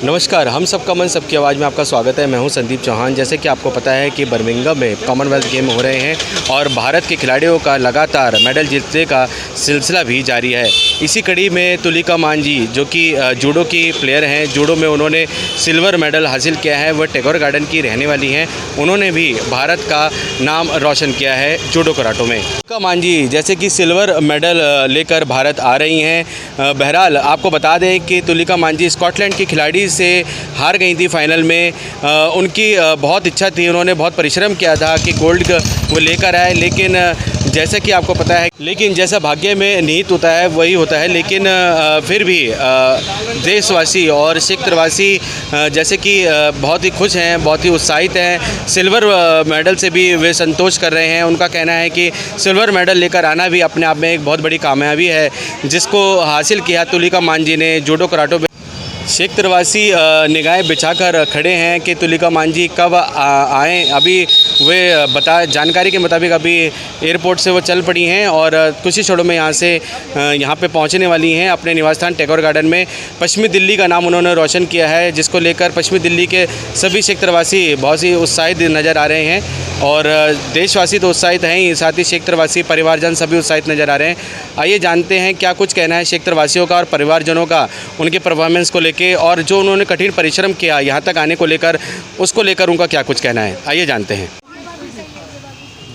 नमस्कार, हम सबका मन सबकी आवाज़ में आपका स्वागत है। मैं हूं संदीप चौहान। जैसे कि आपको पता है कि बर्मिंघम में कॉमनवेल्थ गेम हो रहे हैं और भारत के खिलाड़ियों का लगातार मेडल जीतने का सिलसिला भी जारी है। इसी कड़ी में तुलिका मांझी जो कि जूडो की प्लेयर हैं, जूडो में उन्होंने सिल्वर मेडल हासिल किया है। वह टैगोर गार्डन की रहने वाली हैं। उन्होंने भी भारत का नाम रोशन किया है जूडो कराटो में। तुलिका मांझी जैसे कि सिल्वर मेडल लेकर भारत आ रही हैं। बहरहाल आपको बता दें कि तुलिका मांझी स्कॉटलैंड की खिलाड़ी से हार गई थी फाइनल में। उनकी बहुत इच्छा थी, उन्होंने बहुत परिश्रम किया था कि गोल्ड वो लेकर आए, लेकिन जैसा कि आपको पता है, लेकिन जैसा भाग्य में निहित होता है वही होता है। लेकिन फिर भी देशवासी और क्षेत्रवासी जैसे कि बहुत ही खुश हैं, बहुत ही उत्साहित हैं। सिल्वर मेडल से भी वे संतोष कर रहे हैं। उनका कहना है कि सिल्वर मेडल लेकर आना भी अपने आप में एक बहुत बड़ी कामयाबी है जिसको हासिल किया तुलिका मांझी ने जूडो कराटो। क्षेत्रवासी निगाहें बिछाकर खड़े हैं कि तुलिका मांझी कब आएँ। अभी वे जानकारी के मुताबिक अभी एयरपोर्ट से वो चल पड़ी हैं और कुछ ही क्षणों में यहाँ पे पहुँचने वाली हैं अपने निवास स्थान टैगोर गार्डन में। पश्चिमी दिल्ली का नाम उन्होंने रोशन किया है, जिसको लेकर पश्चिमी दिल्ली के सभी क्षेत्रवासी बहुत ही उत्साहित नज़र आ रहे हैं। और देशवासी तो उत्साहित हैं ही, साथ ही क्षेत्रवासी परिवारजन सभी उत्साहित नज़र आ रहे हैं। आइए जानते हैं क्या कुछ कहना है क्षेत्रवासियों का और परिवारजनों का उनके परफॉर्मेंस को लेके, और जो उन्होंने कठिन परिश्रम किया यहाँ तक आने को लेकर, उसको लेकर उनका क्या कुछ कहना है। आइए जानते हैं।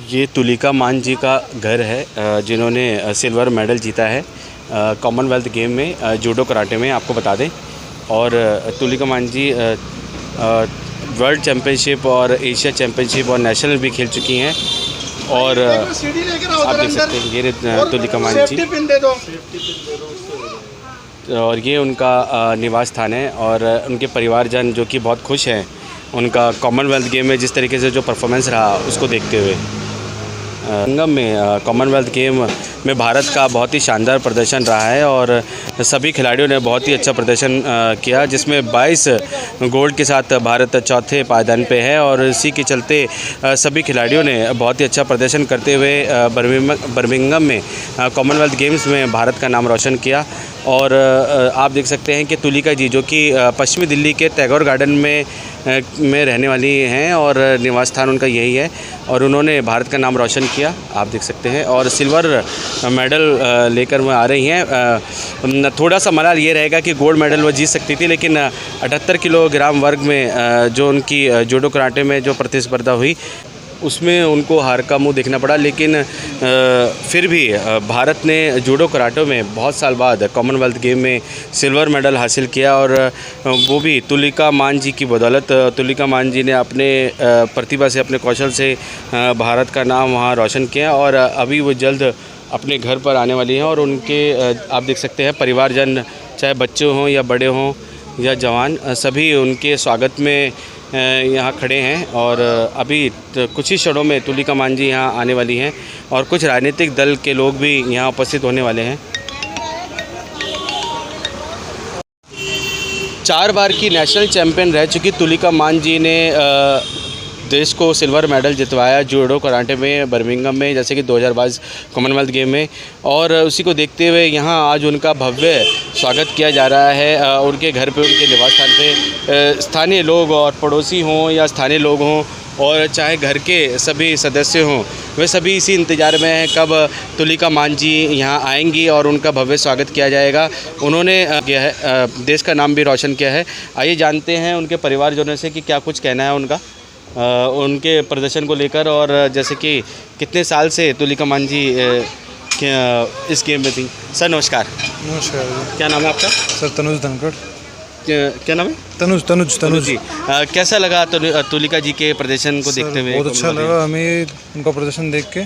ये तुलिका मांझी का घर है जिन्होंने सिल्वर मेडल जीता है कॉमनवेल्थ गेम में जूडो कराटे में, आपको बता दें। और तुलिका मांझी वर्ल्ड चैम्पियनशिप और एशिया चैम्पियनशिप और नेशनल भी खेल चुकी हैं। और आप देख सकते हैं ये तुलिका मांझी, और ये उनका निवास स्थान है। और उनके परिवारजन जो कि बहुत खुश हैं उनका कॉमनवेल्थ गेम में जिस तरीके से जो परफॉर्मेंस रहा उसको देखते हुए। बर्मिंघम में कॉमनवेल्थ गेम में भारत का बहुत ही शानदार प्रदर्शन रहा है और सभी खिलाड़ियों ने बहुत ही अच्छा प्रदर्शन किया, जिसमें 22 गोल्ड के साथ भारत चौथे पायदान पे है। और इसी के चलते सभी खिलाड़ियों ने बहुत ही अच्छा प्रदर्शन करते हुए बर्मिंघम में कॉमनवेल्थ गेम्स में भारत का नाम रोशन किया। और आप देख सकते हैं कि तुलिका जी जो कि पश्चिमी दिल्ली के टैगोर गार्डन में रहने वाली हैं और निवास स्थान उनका यही है, और उन्होंने भारत का नाम रोशन किया, आप देख सकते हैं। और सिल्वर मेडल लेकर वो आ रही हैं। थोड़ा सा मलाल ये रहेगा कि गोल्ड मेडल वो जीत सकती थी, लेकिन 78 किलोग्राम वर्ग में जो उनकी जूडो कराटे में जो प्रतिस्पर्धा हुई उसमें उनको हार का मुंह देखना पड़ा। लेकिन फिर भी भारत ने जूडो कराटे में बहुत साल बाद कॉमनवेल्थ गेम में सिल्वर मेडल हासिल किया, और वो भी तुलिका मांझी की बदौलत। तुलिका मांझी ने अपने प्रतिभा से, अपने कौशल से भारत का नाम वहाँ रोशन किया। और अभी वो जल्द अपने घर पर आने वाली हैं। और उनके आप देख सकते हैं परिवारजन, चाहे बच्चे हों या बड़े हों या जवान, सभी उनके स्वागत में यहाँ खड़े हैं। और अभी कुछ ही क्षणों में तुलिका मांझी यहाँ आने वाली हैं और कुछ राजनीतिक दल के लोग भी यहाँ उपस्थित होने वाले हैं। 4 बार की नेशनल चैम्पियन रह चुकी तुलिका मांझी ने देश को सिल्वर मेडल जितवाया जूडो कराटे में बर्मिंघम में, जैसे कि 2022 कॉमनवेल्थ गेम में। और उसी को देखते हुए यहाँ आज उनका भव्य स्वागत किया जा रहा है उनके घर पे, उनके निवास स्थान पे। स्थानीय लोग और पड़ोसी हों या स्थानीय लोग हों और चाहे घर के सभी सदस्य हों, वे सभी इसी इंतज़ार में हैं कब तुलिका मांझी यहाँ आएंगी और उनका भव्य स्वागत किया जाएगा। उन्होंने किया है, देश का नाम भी रोशन किया है। आइए जानते हैं उनके परिवारजनों से कि क्या कुछ कहना है उनका उनके प्रदर्शन को लेकर, और जैसे कि कितने साल से तुलिका मांझी इस गेम में थी। सर नमस्कार। नमस्कार। क्या नाम है आपका? सर तनुज धनखड़। क्या नाम है? तनुज जी। कैसा लगा तुलिका जी के प्रदर्शन को देखते हुए? बहुत अच्छा लगा हमें उनका प्रदर्शन देख के,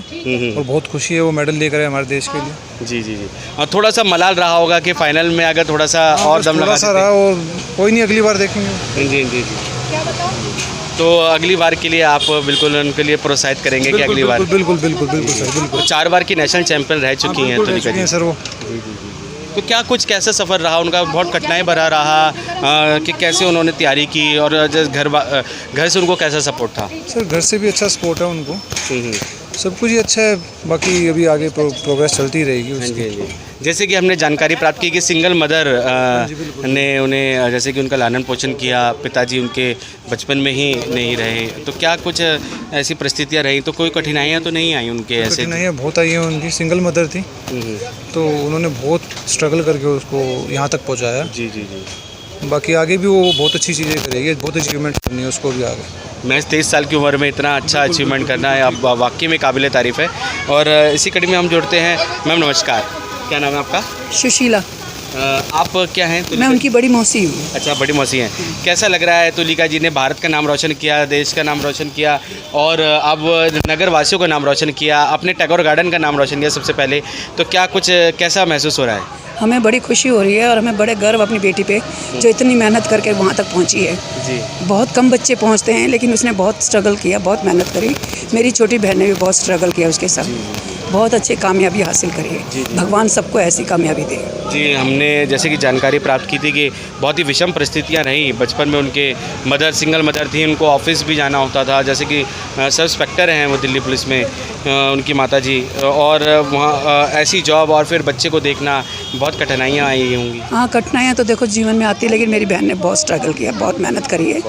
और बहुत खुशी है वो मेडल लेकर आए हमारे देश के लिए। जी जी जी। और थोड़ा सा मलाल रहा होगा कि फाइनल में अगर थोड़ा सा और दम लगा रहा, और कोई नहीं, अगली बार देखेंगे। जी जी जी। तो अगली बार के लिए आप बिल्कुल उनके लिए प्रोत्साहित करेंगे कि अगली बार? बिल्कुल बिल्कुल बिल्कुल सर, बिल्कुल। 4 बार की नेशनल चैंपियन रह चुकी हैं तुलिका जी सर वो। तो क्या कुछ कैसा सफ़र रहा उनका? बहुत कठिनाई भरा रहा कि कैसे उन्होंने तैयारी की, और घर से उनको कैसा सपोर्ट था? सर घर से भी अच्छा सपोर्ट है उनको, सब कुछ ही अच्छा है, बाकी अभी आगे प्रोग्रेस चलती रहेगी उसकी। जैसे कि हमने जानकारी प्राप्त की कि सिंगल मदर ने उन्हें जैसे कि उनका लालन पोषण किया, पिताजी उनके बचपन में ही नहीं रहे, तो क्या कुछ ऐसी परिस्थितियाँ रही, तो कोई कठिनाइयाँ तो नहीं आई उनके? ऐसे कठिनाइयाँ बहुत आई हैं, उनकी सिंगल मदर थी तो उन्होंने बहुत स्ट्रगल करके उसको यहाँ तक पहुँचाया। जी जी जी। बाकी आगे भी वो बहुत अच्छी चीज़ें करेगी, बहुत अचीवमेंट करनी है उसको भी आगे। महज 23 साल की उम्र में इतना अच्छा अचीवमेंट करना है अब वाकई में काबिल तारीफ़ है। और इसी कड़ी में हम जुड़ते हैं। मैम नमस्कार, क्या नाम है आपका? सुशीला। आप क्या हैं? मैं उनकी बड़ी मौसी हूँ। अच्छा, बड़ी मौसी हैं। कैसा लग रहा है, तुलिका जी ने भारत का नाम रोशन किया, देश का नाम रोशन किया और अब नगर वासियों का नाम रोशन किया, अपने टैगोर गार्डन का नाम रोशन किया सबसे पहले, तो क्या कुछ कैसा महसूस हो रहा है? हमें बड़ी खुशी हो रही है और हमें बड़े गर्व अपनी बेटी पे, जो इतनी मेहनत करके वहाँ तक पहुँची है। जी। बहुत कम बच्चे पहुँचते हैं, लेकिन उसने बहुत स्ट्रगल किया, बहुत मेहनत करी। मेरी छोटी बहन ने भी बहुत स्ट्रगल किया उसके साथ, बहुत अच्छी कामयाबी हासिल करी है। भगवान सबको ऐसी कामयाबी दे। जी, हमने जैसे कि जानकारी प्राप्त की थी कि बहुत ही विषम परिस्थितियां रहीं बचपन में। उनके मदर सिंगल मदर थी, उनको ऑफिस भी जाना होता था, जैसे कि सब इंस्पेक्टर हैं वो दिल्ली पुलिस में, उनकी माताजी, और वहाँ ऐसी जॉब और फिर बच्चे को देखना, बहुत कठिनाइयाँ आई होंगी। हाँ, कठिनाइयाँ तो देखो जीवन में आती है, लेकिन मेरी बहन ने बहुत स्ट्रगल किया, बहुत मेहनत करी है।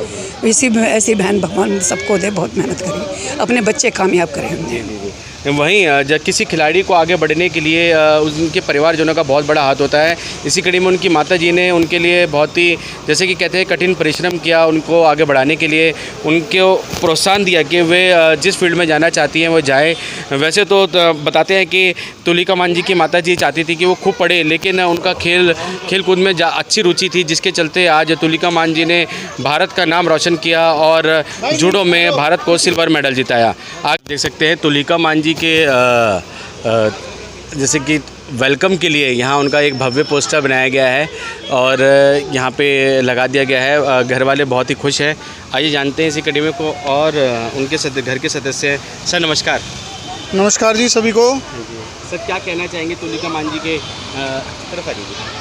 ऐसी बहन भगवान सबको दे, बहुत मेहनत करी, अपने बच्चे कामयाब करें हमने। वहीं जब किसी खिलाड़ी को आगे बढ़ने के लिए उनके परिवारजनों का बहुत बड़ा हाथ होता है। इसी कड़ी में उनकी माताजी ने उनके लिए बहुत ही, जैसे कि कहते हैं, कठिन परिश्रम किया उनको आगे बढ़ाने के लिए, उनको प्रोत्साहन दिया कि वे जिस फील्ड में जाना चाहती हैं वो जाए। वैसे तो बताते हैं कि तुलिका मान जी की माताजी चाहती थी कि वो खूब पढ़े, लेकिन उनका खेल कूद में अच्छी रुचि थी, जिसके चलते आज तुलिका मान जी ने भारत का नाम रोशन किया और जूडो में भारत को सिल्वर मेडल जिताया। आप देख सकते हैं तुलिका मान जी के जैसे कि वेलकम के लिए यहाँ उनका एक भव्य पोस्टर बनाया गया है और यहाँ पे लगा दिया गया है। घर वाले बहुत ही खुश हैं। आइए जानते हैं इसी कड़ी में को और उनके घर के सदस्य हैं। सर नमस्कार। नमस्कार जी सभी को। सर क्या कहना चाहेंगे तुलिका मान जी के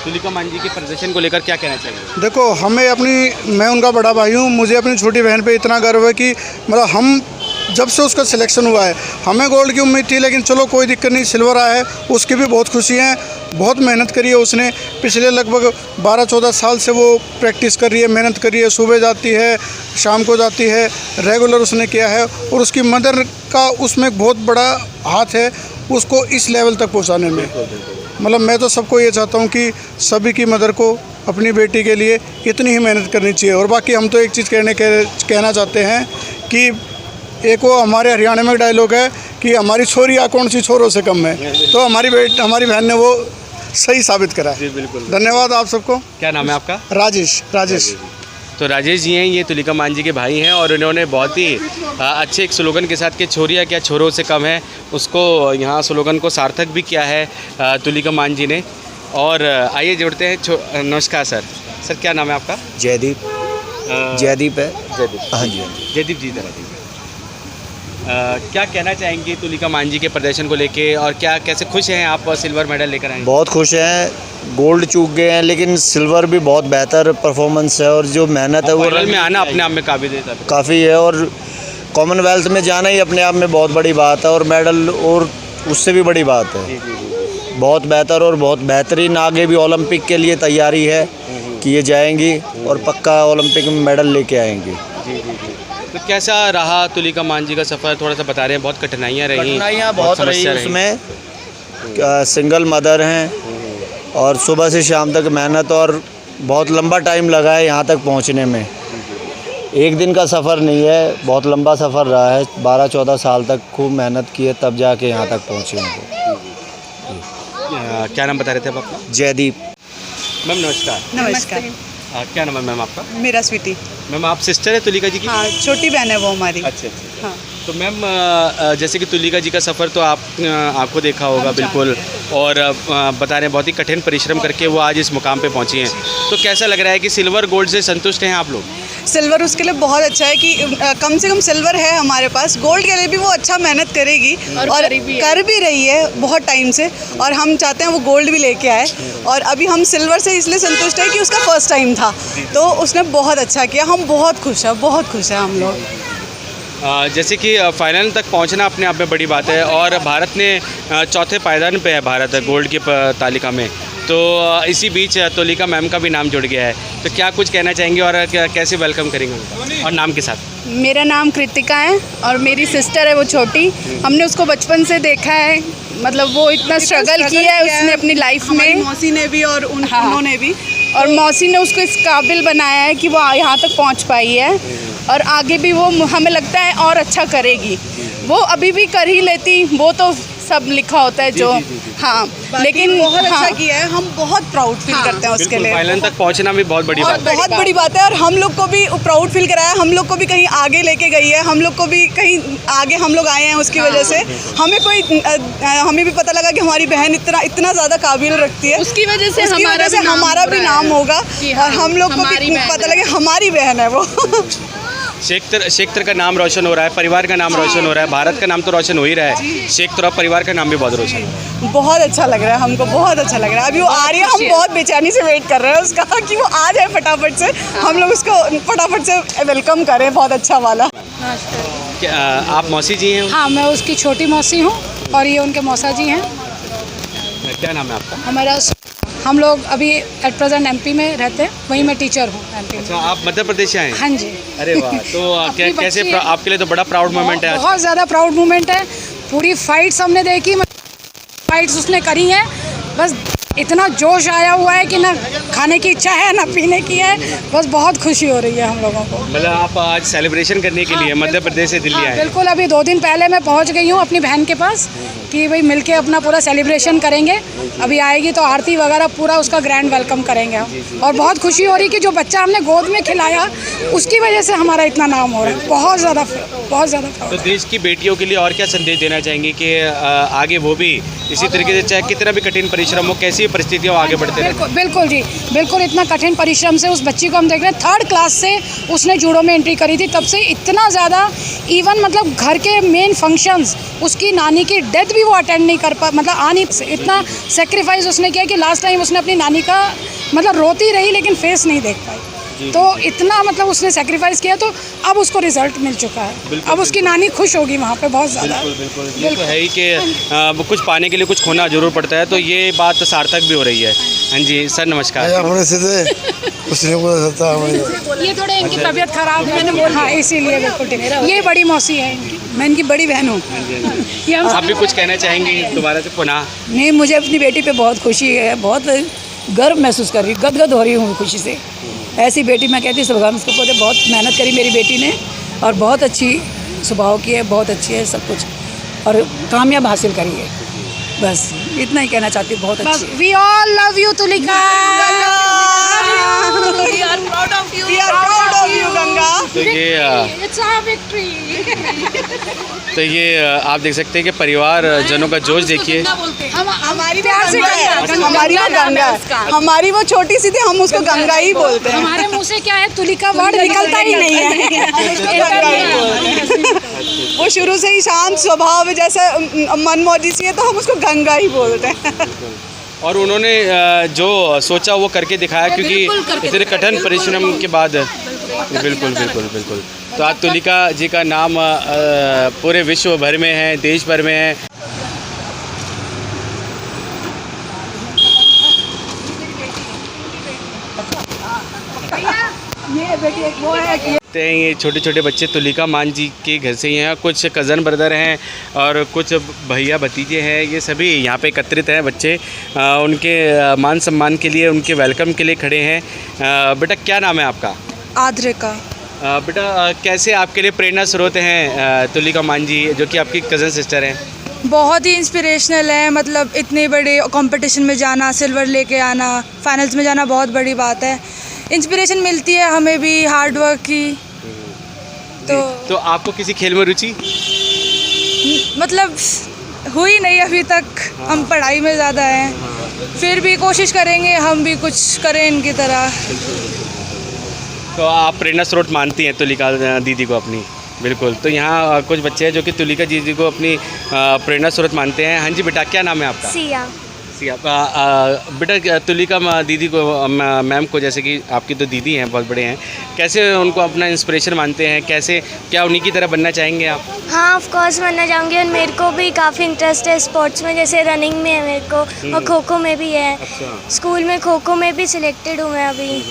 तुलिका मान जी के प्रदर्शन को लेकर, क्या कहना चाहेंगे? देखो, मैं उनका बड़ा भाई हूँ, मुझे अपनी छोटी बहन पे इतना गर्व है कि मतलब हम जब से उसका सिलेक्शन हुआ है, हमें गोल्ड की उम्मीद थी, लेकिन चलो कोई दिक्कत नहीं, सिल्वर आया है, उसकी भी बहुत खुशी है। बहुत मेहनत करी है उसने, पिछले लगभग 12-14 साल से वो प्रैक्टिस कर रही है, मेहनत कर रही है, सुबह जाती है, शाम को जाती है, रेगुलर उसने किया है और उसकी मदर का उसमें बहुत बड़ा हाथ है उसको इस लेवल तक पहुंचाने में। मतलब मैं तो सबको ये चाहता हूं कि सभी की मदर को अपनी बेटी के लिए इतनी ही मेहनत करनी चाहिए। और बाकी हम तो एक चीज़ कहना चाहते हैं कि एक वो हमारे हरियाणा में डायलॉग है कि हमारी छोरियाँ कौन सी छोरों से कम है, तो हमारी बहन ने वो सही साबित करा है। जी बिल्कुल। धन्यवाद आप सबको। क्या नाम है आपका? राजेश। तो राजेश जी हैं, ये तुलिका मान जी के भाई हैं और उन्होंने बहुत ही अच्छे एक स्लोगन के साथ कि छोरियाँ क्या छोरों से कम है, उसको यहाँ स्लोगन को सार्थक भी किया है तुलिका मान जी ने। और आइए जुड़ते हैं। नमस्कार सर। सर क्या नाम है आपका? जयदीप है। जयदीप। हाँ जी। जयदीप जी तरह क्या कहना चाहेंगे तुलिका मान जी के प्रदर्शन को लेके और कैसे खुश हैं आप सिल्वर मेडल लेकर आए? बहुत खुश हैं। गोल्ड चूक गए हैं, लेकिन सिल्वर भी बहुत बेहतर परफॉर्मेंस है और जो मेहनत है वो फाइनल में आना अपने आप में काफ़ी है और कॉमनवेल्थ में जाना ही अपने आप में बहुत बड़ी बात है और मेडल और उससे भी बड़ी बात है। बहुत बेहतर और बहुत बेहतरीन। आगे भी ओलंपिक के लिए तैयारी है कि ये जाएंगी और पक्का ओलंपिक में मेडल लेके आएंगी। तो कैसा रहा तुलिका मान जी का सफ़र? थोड़ा सा बता रहे हैं। बहुत कठिनाइयाँ बहुत रही उसमें। सिंगल मदर हैं और सुबह से शाम तक मेहनत और बहुत लंबा टाइम लगा है यहाँ तक पहुँचने में। एक दिन का सफ़र नहीं है, बहुत लंबा सफ़र रहा है। 12-14 साल तक खूब मेहनत की है, तब जाके यहाँ तक पहुँचे हैं। क्या नाम बता रहे थे आप अपना? जयदीप। मैम नमस्कार। नमस्कार। क्या नाम है मैम आपका? मेरा स्वीटी। मैम आप सिस्टर है तुलिका जी की? हाँ, छोटी बहन है वो हमारी। अच्छा। हाँ। तो मैम जैसे कि तुलिका जी का सफ़र तो आपको देखा होगा बिल्कुल, और बता रहे हैं बहुत ही कठिन परिश्रम करके वो आज इस मुकाम पे पहुंची हैं। तो कैसा लग रहा है कि सिल्वर गोल्ड से संतुष्ट हैं आप लोग? सिल्वर उसके लिए बहुत अच्छा है कि कम से कम सिल्वर है हमारे पास। गोल्ड के लिए भी वो अच्छा मेहनत करेगी और कर भी रही है बहुत टाइम से, और हम चाहते हैं वो गोल्ड भी लेके आए। और अभी हम सिल्वर से इसलिए संतुष्ट है कि उसका फर्स्ट टाइम था, तो उसने बहुत अच्छा किया। हम बहुत खुश हैं हम लोग। जैसे कि फाइनल तक पहुंचना अपने आप में बड़ी बात है और भारत ने चौथे पायदान पे है भारत गोल्ड की तालिका में, तो इसी बीच तुलिका मैम का भी नाम जुड़ गया है, तो क्या कुछ कहना चाहेंगे और कैसे वेलकम करेंगे उनका और नाम के साथ? मेरा नाम कृतिका है और मेरी सिस्टर है वो छोटी। हमने उसको बचपन से देखा है, मतलब वो इतना स्ट्रगल किया है उसने अपनी लाइफ में। मौसी ने भी और उन्होंने भी, और मौसी ने उसको इस काबिल बनाया है कि वो यहाँ तक पहुँच पाई है और आगे भी वो हमें लगता है और अच्छा करेगी। वो अभी भी कर ही लेती, वो तो सब लिखा होता है जो हाँ, लेकिन बहुत अच्छा किया है। हम बहुत प्राउड फील करते हैं उसके लिए। फाइनल तक पहुंचना भी बहुत बड़ी बात है, बहुत बड़ी बात है और हम लोग को भी प्राउड फील कराया। हम लोग को भी कहीं आगे लेके गई है, हम लोग को भी कहीं आगे हम लोग आए हैं उसकी वजह से। हमें भी पता लगा कि हमारी बहन इतना ज़्यादा काबिल रखती है, उसकी वजह से हमारा भी नाम होगा और हम लोग को भी पता लगे हमारी बहन है वो। शेखतर का नाम रोशन हो रहा है, परिवार का नाम रोशन हो रहा है, भारत का नाम तो रोशन हो ही रहा है, शेखतर और परिवार का नाम भी बहुत रोशन है। बहुत अच्छा लग रहा है हमको, बहुत अच्छा लग रहा है। अभी वो आ रही है, हम बहुत बेचैनी से वेट कर रहे हैं उसका कि वो आ जाए फटाफट से, हम लोग उसको फटाफट से वेलकम करें बहुत अच्छा वाला। आप मौसी जी हैं? हाँ, मैं उसकी छोटी मौसी हूँ और ये उनके मौसा जी हैं। क्या नाम है आपका? हमारा हम लोग अभी एट प्रेजेंट एमपी में रहते हैं, वहीं मैं टीचर हूँ एमपी में। अच्छा, आप मध्य प्रदेश से आए हैं? हाँ जी। अरे वाह, तो कैसे आपके लिए तो बड़ा प्राउड मोमेंट है? बहुत ज़्यादा प्राउड मोमेंट है। पूरी फाइट्स हमने देखी, फाइट्स उसने करी हैं, बस इतना जोश आया हुआ है कि ना खाने की इच्छा है ना पीने की है, बस बहुत खुशी हो रही है हम लोगों को। मतलब आप आज सेलिब्रेशन करने के लिए मध्य प्रदेश से दिल्ली आए? बिल्कुल, अभी 2 दिन पहले मैं पहुंच गई हूं अपनी बहन के पास कि भाई मिलके अपना पूरा सेलिब्रेशन करेंगे। अभी आएगी तो आरती वगैरह पूरा उसका ग्रैंड वेलकम करेंगे हम। और बहुत खुशी हो रही कि जो बच्चा हमने गोद में खिलाया उसकी वजह से हमारा इतना नाम हो रहा है। बहुत ज़्यादा तो देश की बेटियों के लिए और क्या संदेश देना चाहेंगे कि आगे वो भी इसी तरीके से, चाहे कितना भी कठिन परिश्रम हो, कैसी परिस्थितियों आगे बढ़ते रहें? बिल्कुल जी, बिल्कुल। इतना कठिन परिश्रम से उस बच्ची को हम देख रहे हैं, 3rd क्लास से उसने जूडो में एंट्री करी थी, तब से इतना ज़्यादा इवन मतलब घर के मेन फंक्शंस, उसकी नानी की डेथ भी वो अटेंड नहीं कर पा, मतलब आ नहीं, इतना सेक्रीफाइस उसने किया कि लास्ट टाइम उसने अपनी नानी का मतलब रोती रही लेकिन फेस नहीं देख पाई। तो इतना मतलब उसने सेक्रीफाइस किया, तो अब उसको रिजल्ट मिल चुका है। अब उसकी नानी खुश होगी वहाँ पे बहुत ज़्यादा। बिल्कुल। ये तो है ही कि कुछ पाने के लिए कुछ खोना जरूर पड़ता है, तो ये बात सार्थक भी हो रही है। हाँ जी सर, नमस्कार। ये थोड़े इनकी तबीयत खराब है, हाँ इसीलिए बिल्कुल। ये बड़ी मौसी है इनकी, मैं इनकी बड़ी बहन हूँ। आप भी कुछ कहना चाहेंगी दोबारा से पुनः? नहीं, मुझे अपनी बेटी पे बहुत खुशी है, बहुत गर्व महसूस कर रही हूँ, गदगद हो रही हूँ खुशी से। ऐसी बेटी मैं कहती हूँ भगवान उसको पोते, बहुत मेहनत करी मेरी बेटी ने और बहुत अच्छी स्वभाव की है, बहुत अच्छी है सब कुछ और कामयाब हासिल करी है। बस इतना ही कहना चाहती हूँ, बहुत अच्छी है। We all love you Tulika. तो ये आप देख सकते हैं कि परिवार जनों का जोश देखिए। हमारी प्यार से हमारी वो गंगा, हमारी वो छोटी सी थी, हम उसको गंगा ही बोलते हैं। हमारे मुंह से क्या है तुलिका वर्ड निकलता ही नहीं है। वो शुरू से ही शांत स्वभाव है, जैसे मनमौजी सी है, तो हम उसको गंगा ही बोलते हैं। और उन्होंने जो सोचा वो करके दिखाया, क्योंकि इतने कठिन परिश्रम के बाद बिल्कुल। तो आज तुलिका जी का नाम पूरे विश्व भर में है, देश भर में है। ये छोटे छोटे बच्चे तुलिका मान जी के घर से ही हैं, कुछ कज़न ब्रदर हैं और कुछ भैया भतीजे हैं, ये सभी यहाँ पे एकत्रित हैं बच्चे। उनके मान सम्मान के लिए, उनके वेलकम के लिए खड़े हैं। बेटा क्या नाम है आपका? आद्रिका। बेटा कैसे आपके लिए प्रेरणा स्रोत हैं तुलिका मान जी, जो कि आपकी कज़न सिस्टर हैं? बहुत ही इंस्पिरेशनल है, मतलब इतने बड़े कंपटीशन में जाना, सिल्वर लेके आना, फाइनल्स में जाना बहुत बड़ी बात है। इंस्पिरेशन मिलती है हमें भी हार्ड वर्क की। तो आपको किसी खेल में रुचि? मतलब हुई नहीं अभी तक, हम पढ़ाई में ज़्यादा हैं, फिर भी कोशिश करेंगे हम भी कुछ करें इनकी तरह। तो आप प्रेरणा स्रोत मानती हैं तुलिका दीदी को अपनी? बिल्कुल। तो यहाँ कुछ बच्चे हैं जो कि तुलिका दीदी को अपनी प्रेरणा स्रोत मानते हैं। हाँ जी बेटा, क्या नाम है आपका? सिया। कैसी आप बेटा तुलिका दीदी को मैम को, जैसे कि आपकी तो दीदी हैं, बहुत बड़े हैं, कैसे उनको अपना इंस्पिरेशन मानते हैं, कैसे क्या उन्हीं की तरह बनना चाहेंगे आप? हाँ ऑफ कोर्स बनना चाहूँगी, और मेरे को भी काफ़ी इंटरेस्ट है स्पोर्ट्स में, जैसे रनिंग में है मेरे को और खो खो में भी है। अच्छा। स्कूल में खो खो में भी सिलेक्टेड हूँ मैं अभी,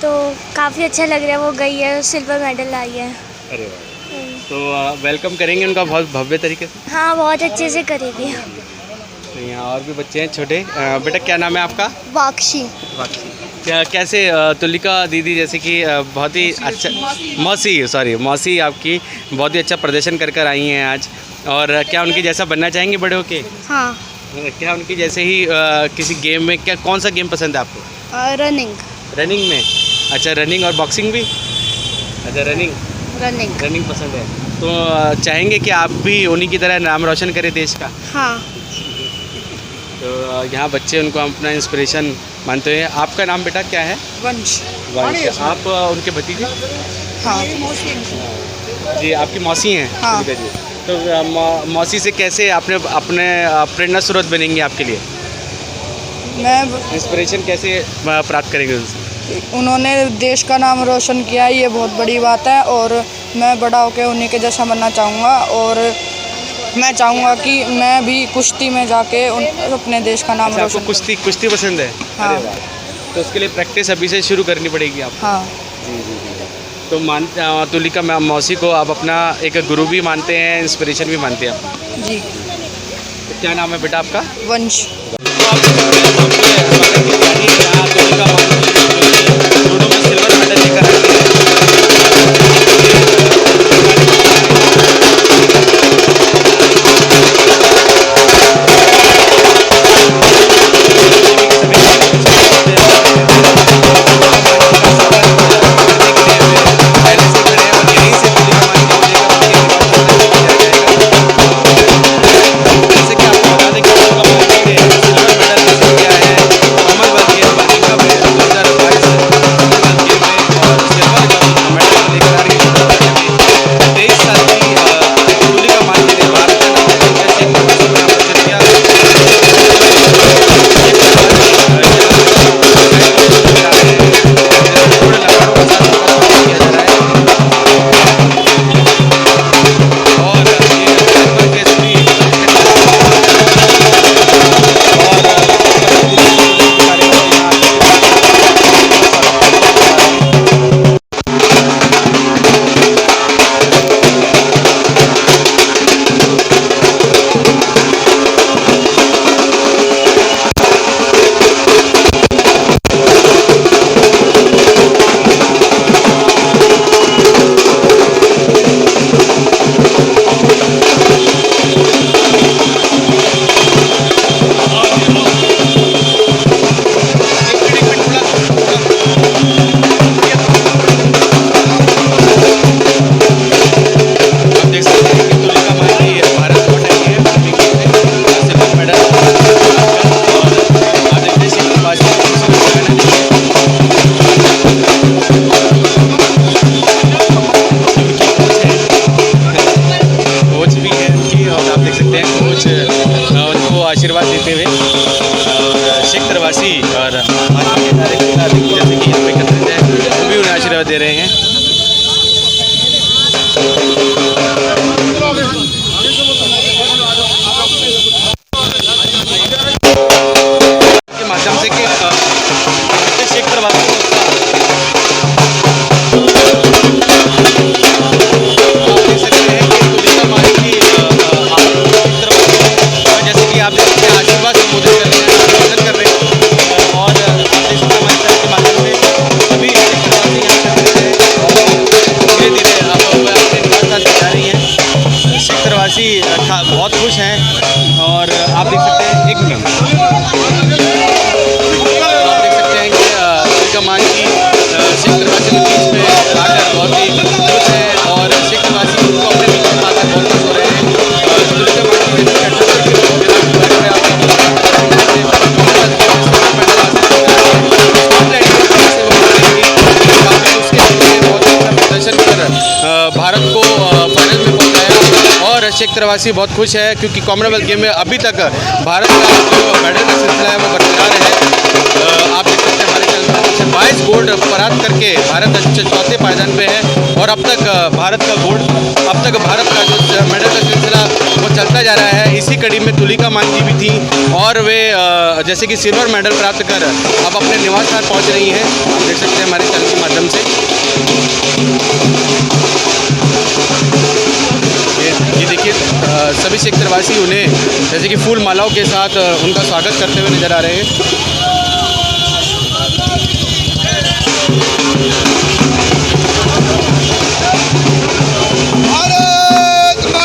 तो काफ़ी अच्छा लग रहा है। वो गई है, सिल्वर मेडल आई है। अरे वाह, तो वेलकम करेंगे उनका बहुत भव्य तरीके से? हाँ बहुत अच्छे से करेगी। तो यहाँ और भी बच्चे हैं छोटे। बेटा क्या नाम है आपका? वाक्षी। क्या कैसे तुलिका दीदी जैसे कि बहुत ही अच्छा, मौसी आपकी बहुत ही अच्छा प्रदर्शन कर कर आई हैं आज, और क्या उनकी जैसा बनना चाहेंगे बड़े होके? हाँ। क्या उनकी जैसे ही किसी गेम में, क्या कौन सा गेम पसंद है आपको? रनिंग में? अच्छा, रनिंग और बॉक्सिंग भी? अच्छा, रनिंग पसंद है। तो चाहेंगे कि आप भी उन्हीं की तरह नाम रोशन करें देश का? हाँ। तो यहाँ बच्चे उनको अपना इंस्पिरेशन मानते हैं। आपका नाम बेटा क्या है? वंश। आप उनके भतीजे? हाँ। जी, आपकी मौसी हैं? हाँ। जी। तो मौसी से कैसे आपने अपने प्रेरणा स्रोत बनेंगे आपके लिए? मैं इंस्पिरेशन कैसे प्राप्त करेंगे उनसे? उन्होंने देश का नाम रोशन किया, ये बहुत बड़ी बात है, और मैं बड़ा होकर उन्हीं के जैसा बनना चाहूँगा, और मैं चाहूँगा कि मैं भी कुश्ती में जाके अपने देश का नाम रोशन। आपको कुश्ती पसंद है? हाँ। अरे वाह, तो उसके लिए प्रैक्टिस अभी से शुरू करनी पड़ेगी आपको? हाँ। तो तुलिका मैम मौसी को आप अपना एक गुरु भी मानते हैं, इंस्पिरेशन भी मानते हैं आप? जी। तो क्या नाम है बेटा आपका? वंश। दोनों में सिल्वर मेडल लेकर आई है। आशीर्वाद देते हुए और शेख दरवासी और भाजपा के कार्यकर्ता जैसे कि यहाँ पे एकत्रित हैं, वो भी उन्हें आशीर्वाद दे रहे हैं। के माध्यम से कि शेख दरवासी आप देख सकते हैं आशीर्वाद संबोधित कर रहे हैं, अभिवादन कर रहे हैं, और आप देख सकते हैं हमारे शहर के माध्यम से सभी यहाँ धीरे धीरे आप अपने निवास स्थान जा रही हैं। शेख दरवासी बहुत खुश हैं, और आप देख सकते हैं एक मिनट आप देख सकते हैं कि तुलिका मान की शेख दरवासी के बीच में आकर बहुत ही खुश है, और शेख दरवासी उनको अपने बीच में आकर बहुत खुश हो रहे हैं। तुलिका मान की भारत को फाइनल में पहुंचाया, और शेख क्षेत्रवासी बहुत खुश है क्योंकि कॉमनवेल्थ गेम में अभी तक भारत का जो मेडल का सिलसिला है वो बरकरार है। आप देख सकते हैं हमारे चैनल से 22 गोल्ड प्राप्त करके भारत चौथे पायदान पे है और अब तक भारत का जो मेडल का सिलसिला वो चलता जा रहा है। इसी कड़ी में तुलिका मांझी भी थी और वे जैसे कि सिल्वर मेडल प्राप्त कर अब अपने निवास स्थान पहुँच रही हैं। आप देख सकते हैं हमारे चैनल के माध्यम से। ये देखिए सभी क्षेत्रवासी उन्हें जैसे कि फूल मालाओं के साथ उनका स्वागत करते हुए नजर आ रहे हैं।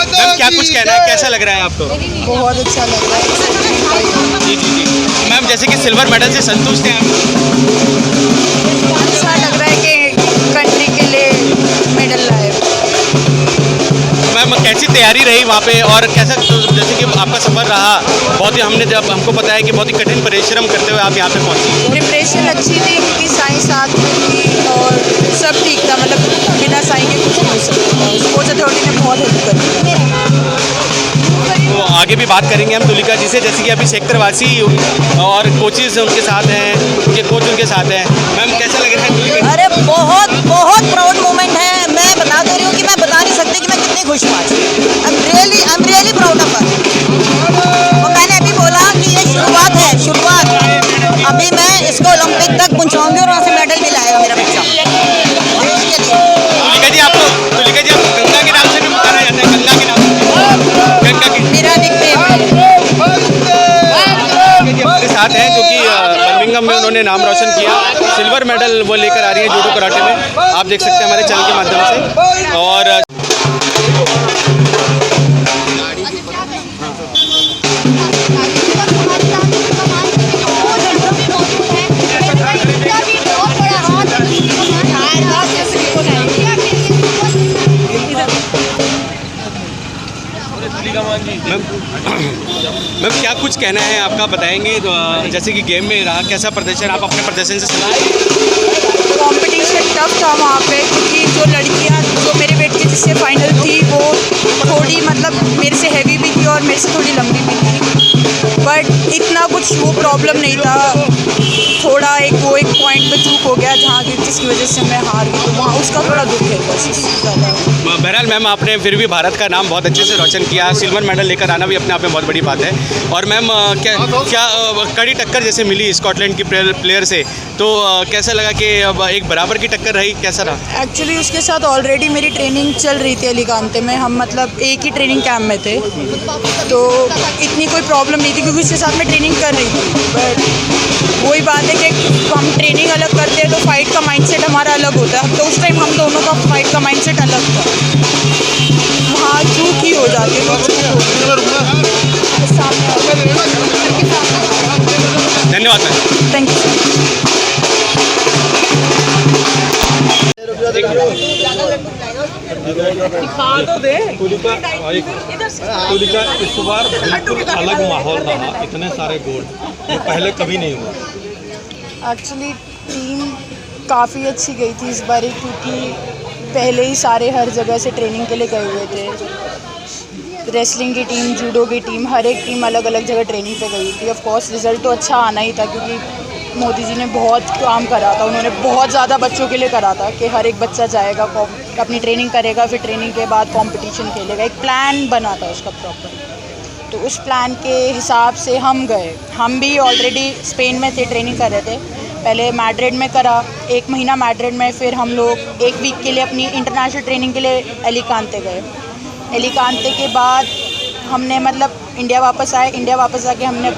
मैम क्या कुछ कहना है, कैसा लग रहा है आपको? बहुत अच्छा लग रहा है। जी जी जी मैम, जैसे कि सिल्वर मेडल से संतुष्ट हैं आप? अच्छा लग रहा है कि कंट्री के लिए मेडल लाए। मैम कैसी तैयारी रही वहाँ पे और कैसा जैसे कि आपका सफ़र रहा? बहुत ही हमको पता है कि बहुत ही कठिन परिश्रम करते हुए आप यहाँ पे पहुँची। प्रिपरेशन अच्छी थी क्योंकि साइंस साथ में थी और सब ठीक था, मतलब बिना साइंस के कुछ नहीं हो सकता। कोच अथॉरिटी ने बहुत हेल्प करी। तो आगे भी बात करेंगे हम तुलिका जी से, जैसे कि अभी क्षेत्रवासी और कोचेज उनके साथ हैं, उनके कोच उनके साथ हैं। मैम कैसा लग रहा है तुलिका? अरे बहुत बहुत प्राउड मोमेंट है। मैं बता दे रही हूँ कि मैं बता नहीं सकती कि मैं कितनी खुश हूँ आज। I am really proud of her. और मैंने अभी बोला कि ये शुरुआत है, शुरुआत। अभी मैं इसको ओलंपिक तक पहुँचाऊंगी और वहाँ से मेडल भी लाएगा मेरा बच्चा देश के लिए। तुलिका जी आपको गंगा के नाम से भी पुकारा जाता है, गंगा के नाम से, गंगा की मेरा निकनेम है। हमारे साथ हैं जो कि बर्मिंघम में उन्होंने नाम रोशन किया, सिल्वर मेडल वो लेकर आ रही है जूडो कराटे में। आप देख सकते हैं हमारे चैनल के माध्यम से। और मैम क्या कुछ कहना है आपका, बताएंगे? तो जैसे कि गेम में रहा कैसा प्रदर्शन, आप अपने प्रदर्शन से सुनाइए। कंपटीशन टफ था वहाँ पे क्योंकि जो लड़कियाँ जो मेरे वेट की जिससे फाइनल थी वो थोड़ी मतलब मेरे से हैवी भी थी और मेरे से थोड़ी लंबी भी थी, बट इतना कुछ वो प्रॉब्लम नहीं था। थोड़ा एक पॉइंट पे चूक हो गया जहाँ की जिसकी वजह से मैं हार गई, तो वहाँ उसका थोड़ा दुख है बस, ज़्यादा। बहरहाल मैम आपने फिर भी भारत का नाम बहुत अच्छे से रोशन किया, सिल्वर मेडल लेकर आना भी अपने आप में बहुत बड़ी बात है। और मैम क्या कड़ी टक्कर जैसे मिली स्कॉटलैंड की प्लेयर से, तो कैसा लगा कि अब एक बराबर की टक्कर रही, कैसा रहा? एक्चुअली उसके साथ ऑलरेडी मेरी ट्रेनिंग चल रही थी एलिकांते में, हम मतलब एक ही ट्रेनिंग कैंप में थे, तो इतनी कोई प्रॉब्लम नहीं थी क्योंकि उसके साथ मैं ट्रेनिंग कर रही थी। बट वही बात है कि हम ट्रेनिंग अलग करते हैं तो फाइट का माइंडसेट हमारा अलग होता है, तो उस टाइम हम दोनों का फाइट का माइंडसेट अलग था। हाँ चूक ही हो जाती है। धन्यवाद मैम, थैंक यू। तुलिका इस बार बिल्कुल अलग माहौल रहा, इतने सारे गोल्ड ये पहले कभी नहीं हुआ। एक्चुअली टीम काफ़ी अच्छी गई थी इस बार क्योंकि पहले ही सारे हर जगह से ट्रेनिंग के लिए गए हुए थे। रेसलिंग की टीम, जूडो की टीम, हर एक टीम अलग अलग जगह ट्रेनिंग पे गई थी। ऑफ कोर्स रिज़ल्ट तो अच्छा आना ही था क्योंकि मोदी जी ने बहुत काम करा था, उन्होंने बहुत ज़्यादा बच्चों के लिए करा था कि हर एक बच्चा जाएगा, अपनी ट्रेनिंग करेगा, फिर ट्रेनिंग के बाद कंपटीशन खेलेगा। एक प्लान बना था उसका प्रॉपर, तो उस प्लान के हिसाब से हम गए। हम भी ऑलरेडी स्पेन में थे, ट्रेनिंग कर रहे थे। पहले मैड्रिड में करा 1 महीना मैड्रिड में, फिर हम लोग 1 वीक के लिए अपनी इंटरनेशनल ट्रेनिंग के लिए एलिकांते गए। एलिकांते के बाद हमने मतलब इंडिया वापस आए। इंडिया वापस आके हमने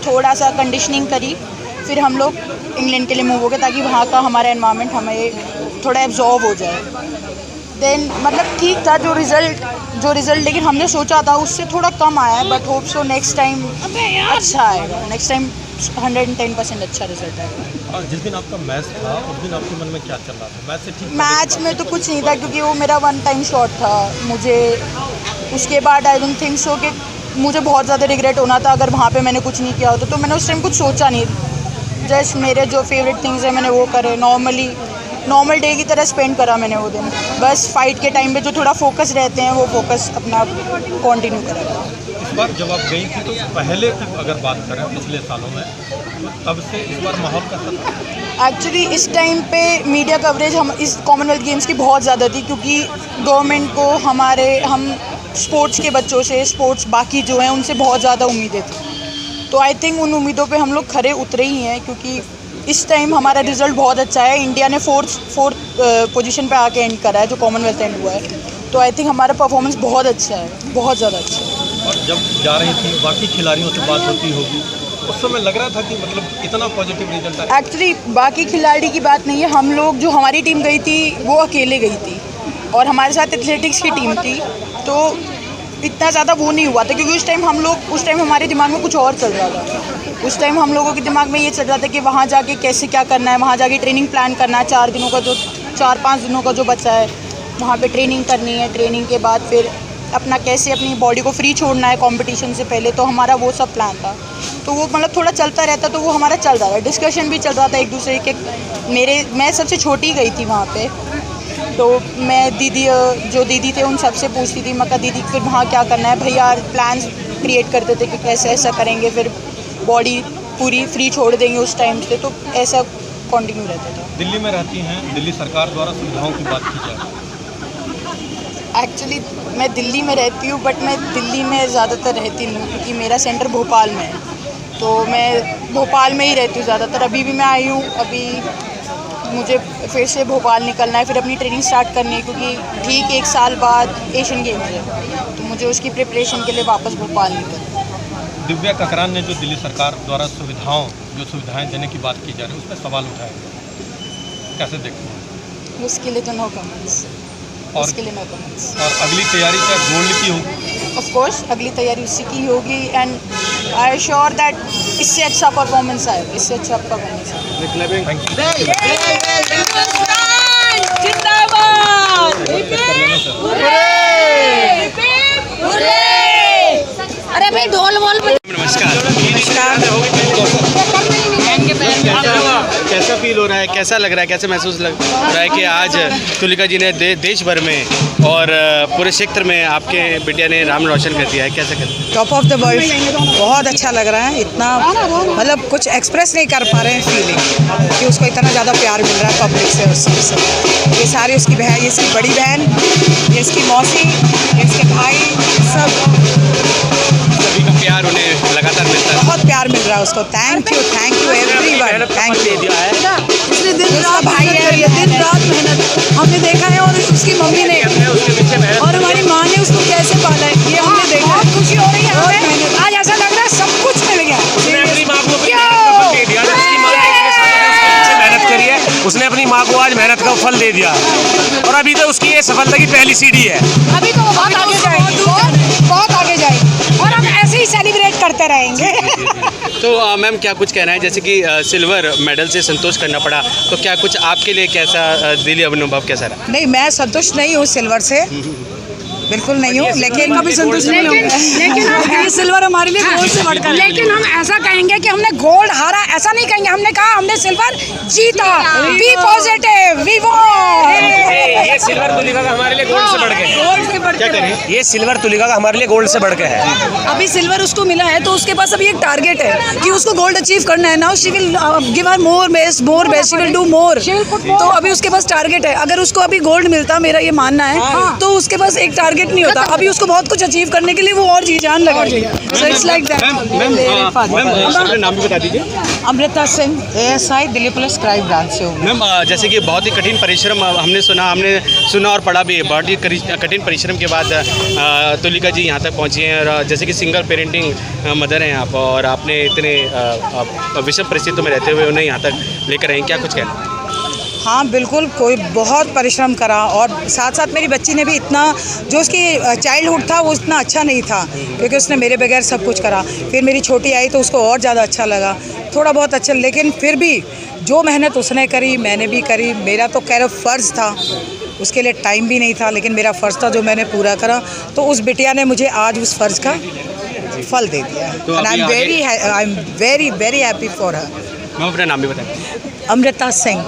थोड़ा सा कंडीशनिंग करी, फिर हम लोग इंग्लैंड के लिए मूव हो गए ताकि वहाँ का हमारा एनवायरनमेंट हमें थोड़ा एब्जॉर्व हो जाए। देन मतलब ठीक था जो रिज़ल्ट लेकिन हमने सोचा था उससे थोड़ा कम आया है, but hope so next time अच्छा आएगा। नेक्स्ट टाइम 110% अच्छा रिजल्ट आएगा। और जिस दिन आपका मैच था उस दिन आपके मन में क्या चल रहा था? मैच से ठीक मैच में तो कुछ नहीं था क्योंकि वो मेरा 1 टाइम शॉट था। मुझे उसके बाद आई डोंट थिंक सो कि मुझे बहुत ज़्यादा रिग्रेट होना था अगर वहाँ पे मैंने कुछ नहीं किया होता। तो मैंने उस टाइम कुछ सोचा नहीं, जस्ट मेरे जो फेवरेट थिंग्स है मैंने वो करे। नॉर्मल डे की तरह स्पेंड करा मैंने वो दिन। बस फाइट के टाइम पे जो थोड़ा फोकस रहते हैं वो फोकस अपना कंटिन्यू करा। इस बार जब आप गई थी तो पहले की अगर बात करें पिछले सालों में, तो तब से इस बार माहौल कैसा था? एक्चुअली इस टाइम पे मीडिया कवरेज हम इस कॉमनवेल्थ गेम्स की बहुत ज़्यादा थी, क्योंकि गवर्नमेंट को हम स्पोर्ट्स के बच्चों से, स्पोर्ट्स बाकी जो हैं उनसे बहुत ज़्यादा उम्मीदें थी। तो आई थिंक उन उम्मीदों पे हम लोग खरे उतरे ही हैं, क्योंकि इस टाइम हमारा रिज़ल्ट बहुत अच्छा है। इंडिया ने फोर्थ पोजीशन पे आके एंड करा है जो कॉमनवेल्थ एंड हुआ है। तो आई थिंक हमारा परफॉर्मेंस बहुत अच्छा है, बहुत ज़्यादा अच्छा है। और जब जा रही थी बाकी खिलाड़ियों से बात होती होगी, उस समय लग रहा था कि मतलब इतना पॉजिटिव रिजल्ट आया? एक्चुअली बाकी खिलाड़ी की बात नहीं है, हम लोग जो हमारी टीम गई थी वो अकेले गई थी और हमारे साथ एथलेटिक्स की टीम थी, तो इतना ज़्यादा वो नहीं हुआ था, क्योंकि उस टाइम हमारे दिमाग में कुछ और चल रहा था। उस टाइम हम लोगों के दिमाग में ये चल रहा था कि वहाँ जाके कैसे क्या करना है, वहाँ जाके ट्रेनिंग प्लान करना है, 4-5 दिनों का जो बचा है वहाँ पे ट्रेनिंग करनी है। ट्रेनिंग के बाद फिर अपना कैसे अपनी बॉडी को फ्री छोड़ना है कंपटीशन से पहले, तो हमारा वो सब प्लान था। तो वो मतलब थोड़ा चलता रहता, तो वो हमारा चल रहा था। डिस्कशन भी चल रहा था एक दूसरे के। मैं सबसे छोटी गई थी वहाँ पे, तो मैं जो दीदी थे उन सबसे पूछती थी, मैं कहा दीदी फिर वहाँ क्या करना है भैया, प्लान्स क्रिएट करते थे कि कैसे ऐसा करेंगे, फिर बॉडी पूरी फ्री छोड़ देंगे उस टाइम से, तो ऐसा कंटिन्यू रहता था। दिल्ली में रहती हैं, दिल्ली सरकार द्वारा सुविधाओं की बात की जाए? एक्चुअली मैं दिल्ली में रहती हूँ, बट मैं दिल्ली में ज़्यादातर रहती नहीं, क्योंकि मेरा सेंटर भोपाल में है, तो मैं भोपाल में ही रहती हूँ ज़्यादातर। अभी भी मैं आई हूँ, अभी मुझे फिर से भोपाल निकलना है, फिर अपनी ट्रेनिंग स्टार्ट करनी है, क्योंकि ठीक 1 साल बाद एशियन गेम्स है, तो मुझे उसकी प्रिपरेशन के लिए वापस भोपाल निकलना है। दिव्या ककरान ने जो दिल्ली सरकार द्वारा सुविधाएं देने की बात की जा रही है, उसमें सवाल उठाए, कैसे देखते हैं? उसके लिए तो नो कमेंट्स। और अगली तैयारी क्या गोल्ड की होगी? ऑफ कोर्स अगली तैयारी उसी की होगी, and I am sure that इससे अच्छा परफॉर्मेंस आएगा, इससे अच्छा परफॉर्मेंस आएगा। अरे भाई ढोल वोल। नमस्कार। कैसा फील हो रहा है, कैसा लग रहा है, कैसे महसूस लग रहा है कि आज तुलिका जी ने देश भर में और पूरे क्षेत्र में आपके बिटिया ने नाम रोशन कर दिया है, कैसा कर? टॉप ऑफ द वर्ल्ड, बहुत अच्छा लग रहा है। इतना मतलब कुछ एक्सप्रेस नहीं कर पा रहे हैं फीलिंग कि उसको इतना ज़्यादा प्यार मिल रहा है पब्लिक से, उस सबसे। ये सारी उसकी बहन, ये इसकी बड़ी बहन, ये इसकी मौसी, ये इसके भाई, सभी का प्यार उन्हें लगातार मिलता है, बहुत प्यार मिल रहा है उसको। Thank you everyone, thank you. उसने दिन रात भाई है, ये दिन रात मेहनत हमने देखा है, और उसकी मम्मी ने और हमारी माँ ने उसको कैसे पाला है, ये हमने देखा है। बहुत खुशी हो रही है हमें, आज ऐसा लग रहा है सब कुछ मिल गया। मेहनत करी है उसने, अपनी माँ को आज मेहनत का फल दे दिया, और अभी तो उसकी ये सफलता की पहली सीढ़ी है। अभी तो बहुत आगे जाएगी, बहुत आगे जाएगी, और हम ऐसे ही सेलिब्रेट करते रहेंगे। तो मैम क्या कुछ कहना है, जैसे कि सिल्वर मेडल से संतोष करना पड़ा, तो क्या कुछ आपके लिए कैसा दिली अनुभव कैसा रहा? नहीं, मैं संतुष्ट नहीं हूँ सिल्वर से, बिल्कुल नहीं हूँ, लेकिन कभी संतुष्ट नहीं होंगे, लेकिन सिल्वर हमारे लिए गोल्ड से बढ़कर। लेकिन हम ऐसा कहेंगे कि हमने गोल्ड हारा, ऐसा नहीं कहेंगे, हमने कहा हमने सिल्वर जीता। Be positive, we won. ये सिल्वर तुलिका का हमारे लिए गोल्ड से बढ़ के है। गोल्ड से बढ़कर है। ये सिल्वर तुलिका का हमारे लिए गोल्ड से बढ़ के है। अभी सिल्वर उसको मिला है, तो उसके पास अभी एक टारगेट है कि उसको गोल्ड अचीव करना है। Now she will give her more best, she will do more. तो अभी उसके पास टारगेट है। अगर उसको अभी गोल्ड मिलता, मेरा ये मानना है, तो उसके पास एक टारगेट नहीं होता। अभी उसको बहुत कुछ अचीव करने के लिए वो और जी जान लगाएगी। So it's like that. अपना नाम भी बता दीजिए। Amrita Singh, ASI Delhi police crime branch से हूँ। मैम जैसे कि बहुत ही कठिन परिश्रम हमने सुना और पढ़ा भी, बहुत ही कठिन परिश्रम के बाद तुलिका जी यहाँ तक पहुँची हैं, और जैसे कि सिंगल पेरेंटिंग मदर हैं आप, और आपने इतने विषम परिस्थितियों में रहते हुए उन्हें यहाँ तक लेकर आए, क्या कुछ कहना? हाँ बिल्कुल, कोई बहुत परिश्रम करा, और साथ साथ मेरी बच्ची ने भी इतना, जो उसकी चाइल्डहुड था वो इतना अच्छा नहीं था, क्योंकि उसने मेरे बगैर सब कुछ करा। फिर मेरी छोटी आई तो उसको और ज़्यादा अच्छा लगा, थोड़ा बहुत अच्छा, लेकिन फिर भी जो मेहनत उसने करी मैंने भी करी। मेरा तो खैर फ़र्ज़ था, उसके लिए टाइम भी नहीं था, लेकिन मेरा फ़र्ज़ था जो मैंने पूरा करा, तो उस बिटिया ने मुझे आज उस फ़र्ज़ का फल दे दिया। And I am very very happy for her. मैं अपना नाम भी बताएं। अमृता सिंह।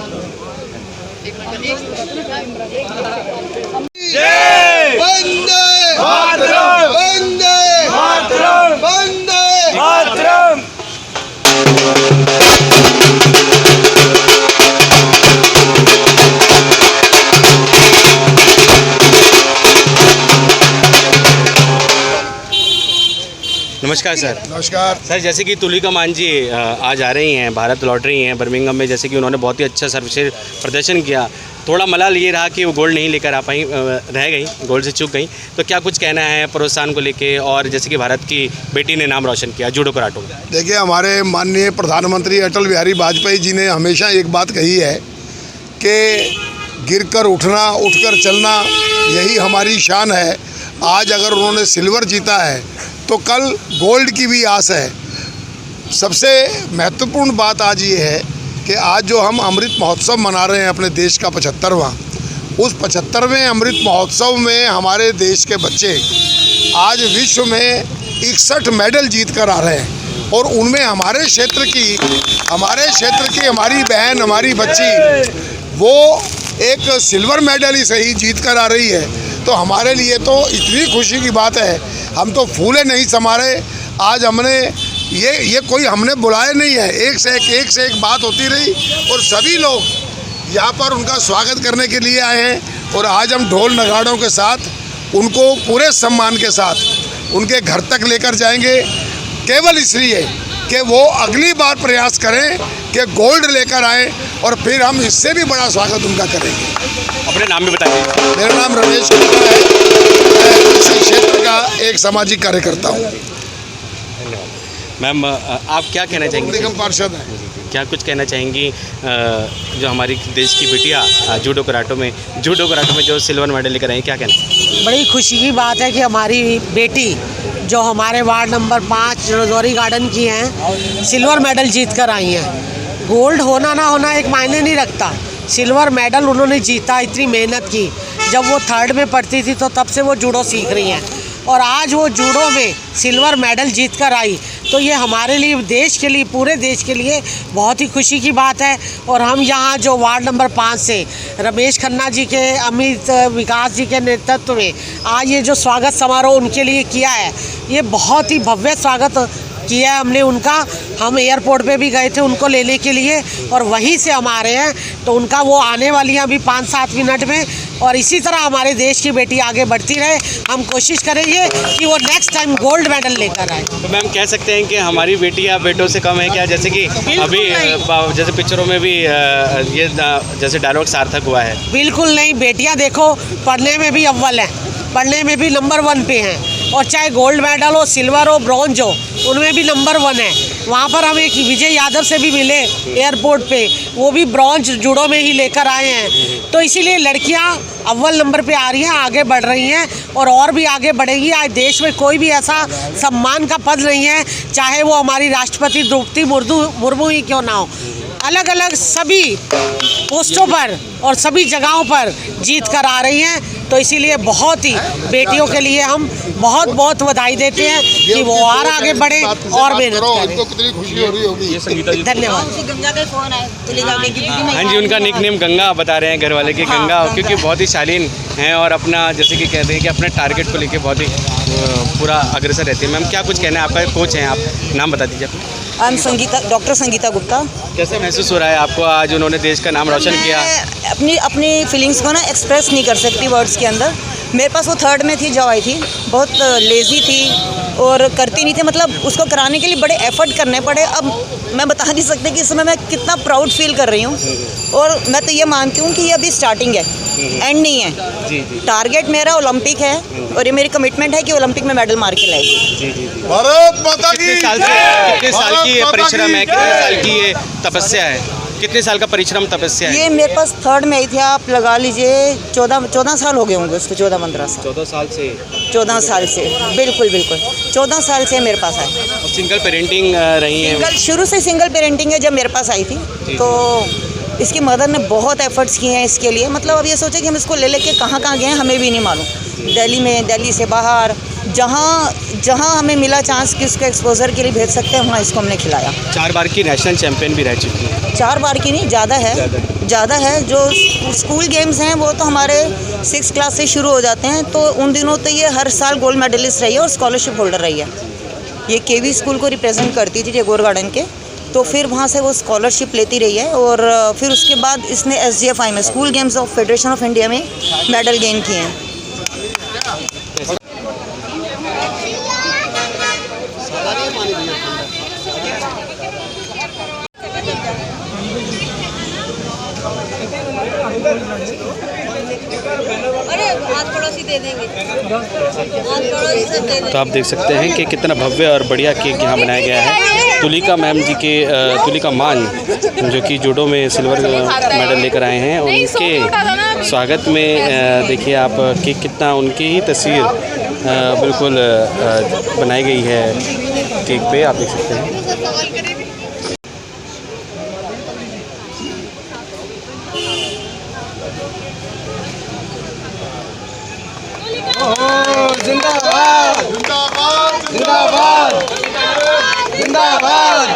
नमस्कार सर। नमस्कार सर, जैसे कि तुलिका मान जी आज आ रही हैं, भारत लौट रही हैं बर्मिंघम में, जैसे कि उन्होंने बहुत ही अच्छा सर्वश्रेष्ठ प्रदर्शन किया। थोड़ा मलाल ये रहा कि वो गोल्ड नहीं लेकर आ पाई, रह गई, गोल्ड से चूक गई। तो क्या कुछ कहना है प्रोत्साहन को लेके, और जैसे कि भारत की बेटी ने नाम रोशन किया जूडो कराटे में? देखिए, हमारे माननीय प्रधानमंत्री अटल बिहारी वाजपेयी जी ने हमेशा एक बात कही है कि गिरकर उठना, उठकर चलना, यही हमारी शान है। आज अगर उन्होंने सिल्वर जीता है तो कल गोल्ड की भी आस है। सबसे महत्वपूर्ण बात आज ये है कि आज जो हम अमृत महोत्सव मना रहे हैं अपने देश का 75वां, उस 75वें अमृत महोत्सव में हमारे देश के बच्चे आज विश्व में 61 मेडल जीत कर आ रहे हैं। और उनमें हमारे क्षेत्र की हमारी बहन, हमारी बच्ची, वो एक सिल्वर मेडल ही सही जीत कर आ रही है। तो हमारे लिए तो इतनी खुशी की बात है, हम तो फूले नहीं समारे। आज हमने ये कोई हमने बुलाया नहीं है, एक से एक बात होती रही और सभी लोग यहाँ पर उनका स्वागत करने के लिए आए हैं। और आज हम ढोल नगाड़ों के साथ उनको पूरे सम्मान के साथ उनके घर तक लेकर जाएंगे, केवल इसलिए कि वो अगली बार प्रयास करें कि गोल्ड लेकर आएँ और फिर हम इससे भी बड़ा स्वागत उनका करेंगे। अपने नाम भी बताइए। मेरा नाम रमेश गुप्ता है, मैं इस क्षेत्र का एक सामाजिक कार्यकर्ता हूँ। मैम, आप क्या कहना चाहेंगी? निगम पार्षद हैं। क्या कुछ कहना चाहेंगी जो हमारी देश की बिटिया जूडो कराटे में जो सिल्वर मेडल लेकर आई, क्या कहना? बड़ी खुशी की बात है कि हमारी बेटी जो हमारे वार्ड नंबर 5 रजौरी गार्डन की हैं, सिल्वर मेडल जीत कर आई हैं। गोल्ड होना ना होना एक मायने नहीं रखता, सिल्वर मेडल उन्होंने जीता, इतनी मेहनत की। जब वो 3rd में पढ़ती थी तो तब से वो जूडो सीख रही हैं और आज वो जूडो में सिल्वर मेडल जीत कर आई। तो ये हमारे लिए, देश के लिए, पूरे देश के लिए बहुत ही खुशी की बात है। और हम यहाँ जो वार्ड नंबर 5 से रमेश खन्ना जी के, अमित विकास जी के नेतृत्व में आज ये जो स्वागत समारोह उनके लिए किया है, ये बहुत ही भव्य स्वागत किया है हमने उनका। हम एयरपोर्ट पे भी गए थे उनको लेने के लिए और वहीं से हम आ रहे हैं। तो उनका वो आने वाली है अभी 5-7 मिनट में। और इसी तरह हमारे देश की बेटी आगे बढ़ती रहे, हम कोशिश करेंगे कि वो नेक्स्ट टाइम गोल्ड मेडल लेकर आए। तो मैम, कह सकते हैं कि हमारी बेटियां बेटों से कम है क्या? जैसे कि अभी जैसे पिक्चरों में भी ये जैसे डायलॉग सार्थक हुआ है। बिल्कुल नहीं, बेटियां देखो पढ़ने में भी अव्वल हैं, पढ़ने में भी नंबर 1 पे हैं। और चाहे गोल्ड मेडल हो, सिल्वर हो, ब्रॉन्ज हो, उनमें भी नंबर 1 है। वहाँ पर हम एक विजय यादव से भी मिले एयरपोर्ट पे, वो भी ब्रॉन्ज जूडो में ही लेकर आए हैं। तो इसीलिए लड़कियाँ अव्वल नंबर पे आ रही हैं, आगे बढ़ रही हैं और भी आगे बढ़ेगी। आज देश में कोई भी ऐसा सम्मान का पद नहीं है, चाहे वो हमारी राष्ट्रपति द्रौपदी मुर्मू ही क्यों ना हो, अलग अलग सभी पोस्टों पर और सभी जगहों पर जीत कर आ रही हैं। तो इसीलिए बहुत ही बेटियों के लिए हम बहुत बहुत बधाई देते हैं कि वो और आगे बढ़े और मेहनत करें। कितनी खुशी हो रही होगी। धन्यवाद। हाँ जी, उनका निकनेम गंगा बता रहे हैं घर वाले की, गंगा, क्योंकि बहुत ही शालीन हैं और अपना जैसे कि कहते हैं कि अपने टारगेट को लेके बहुत ही पूरा अग्रसर रहती है। मैम, क्या कुछ कहना है? आपका कोच हैं, आप नाम बता दीजिए अपना। I am doctor Sangeeta Gupta. कैसे महसूस हो रहा है आपको, आज उन्होंने देश का नाम रोशन किया? अपनी फीलिंग्स को ना एक्सप्रेस नहीं कर सकती वर्ड्स के अंदर। मेरे पास वो 3rd में थी जब आई थी, बहुत लेज़ी थी और करती नहीं थी, मतलब उसको कराने के लिए बड़े एफर्ट करने पड़े। अब मैं बता नहीं सकती कि इस समय मैं कितना प्राउड फील कर रही हूँ। और मैं तो ये मानती हूँ कि ये अभी स्टार्टिंग है, एंड नहीं है। टारगेट मेरा ओलंपिक है और ये मेरी कमिटमेंट है कि ओलंपिक में मेडल मार के लाएगी। भारत माता की। कितने साल की ये परिश्रम है, कितने साल की ये तपस्या है, कितने साल का परिश्रम तपस्या है? ये मेरे पास 3rd में आई थी, आप लगा लीजिए 14 साल हो गए होंगे उसको, 14-15 साल। 14 साल से बिल्कुल 14 साल से मेरे पास आई। सिंगल पेरेंटिंग रही है? शुरू से सिंगल पेरेंटिंग है। जब मेरे पास आई थी तो इसकी मदर ने बहुत एफर्ट्स किए हैं इसके लिए। मतलब अब ये सोचे कि हम इसको ले लेके कहाँ गए हैं हमें भी नहीं मालूम। दिल्ली से बाहर जहाँ हमें मिला चांस कि उसको एक्सपोजर के लिए भेज सकते हैं, वहाँ इसको हमने खिलाया। 4 बार की नेशनल चैंपियन भी रह चुकी है। 4 बार की नहीं, ज़्यादा है। जो स्कूल गेम्स हैं वो तो हमारे 6 क्लास से शुरू हो जाते हैं, तो उन दिनों तो ये हर साल गोल्ड मेडलिस्ट रही है और स्कॉलरशिप होल्डर रही है। ये केवी स्कूल को रिप्रेजेंट करती थी टैगोर गार्डन के, तो फिर वहाँ से वो स्कॉलरशिप लेती रही है और फिर उसके बाद इसने SGFI में school games of federation of India में मेडल गेन किए हैं। तो आप देख सकते हैं कि कितना भव्य और बढ़िया केक यहाँ बनाया गया है। तुलिका मैम जी के तुलिका मान जो कि जूडो में सिल्वर मेडल लेकर आए हैं, उनके स्वागत में देखिए आप केक कितना, उनकी ही तस्वीर बिल्कुल बनाई गई है केक पे, आप देख सकते हैं। जिंदाबाद जिंदाबाद जिंदाबाद जिंदाबाद